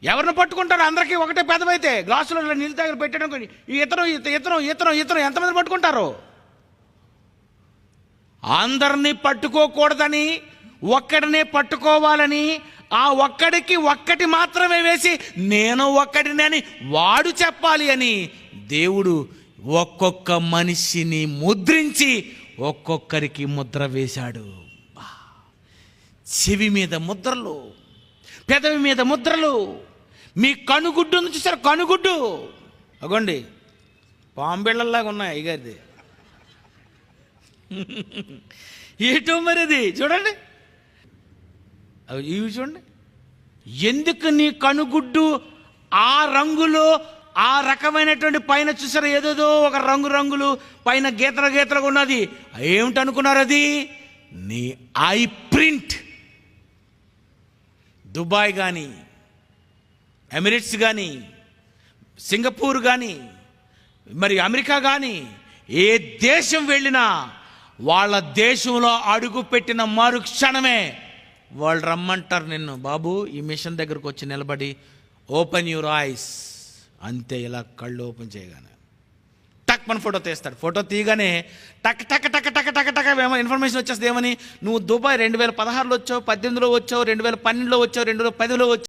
ఎవరిని పట్టుకుంటారు? అందరికీ ఒకటే పెదవైతే గ్లాసులో నీళ్ళు దగ్గర పెట్టడం ఇతరం ఇతరం ఇతరం ఇతరం ఎంతమంది పట్టుకుంటారు? అందరినీ పట్టుకోకూడదని, ఒక్కడినే పట్టుకోవాలని, ఆ ఒక్కడికి ఒక్కటి మాత్రమే వేసి నేను ఒక్కడినని వాడు చెప్పాలి అని దేవుడు ఒక్కొక్క మనిషిని ముద్రించి ఒక్కొక్కరికి ముద్ర వేశాడు. చెవి మీద ముద్రలు, పెదవి మీద ముద్రలు. మీ కనుగుడ్డు ఉంది చూసారు, కనుగుడ్డు అగోండి పాంబిళ్ళలాగా ఉన్నాయి అయ్యగారిది. ఏటో మరి అది చూడండి, ఇవి చూడండి. ఎందుకు నీ కనుగుడ్డు ఆ రంగులో ఆ రకమైనటువంటి పైన చూసారు, ఏదేదో ఒక రంగులు పైన గీతలుగా ఉన్నది. ఏమిటనుకున్నారు? అది నీ ఐ ప్రింట్. దుబాయ్ కానీ, ఎమిరేట్స్ కానీ, సింగపూర్ కానీ, మరి అమెరికా కానీ, ఏ దేశం వెళ్ళినా వాళ్ళ దేశంలో అడుగు పెట్టిన మరుక్షణమే వాళ్ళు రమ్మంటారు నిన్ను, బాబు ఈ మిషన్ దగ్గరకు వచ్చి నిలబడి ఓపెన్ యువర్ ఐస్. అంతే, ఇలా కళ్ళు ఓపెన్ చేయగానే టక్ మన ఫోటో తీస్తాడు. ఫోటో తీయగానే టక్ టక్ టక్ టక్ టక్ టక్ ఏమో ఇన్ఫర్మేషన్ వచ్చేస్తుంది. ఏమని? నువ్వు దుబాయ్ 2016లో వచ్చావు, 18లో వచ్చావు, 2012లో వచ్చావు, 2010లో వచ్చావు.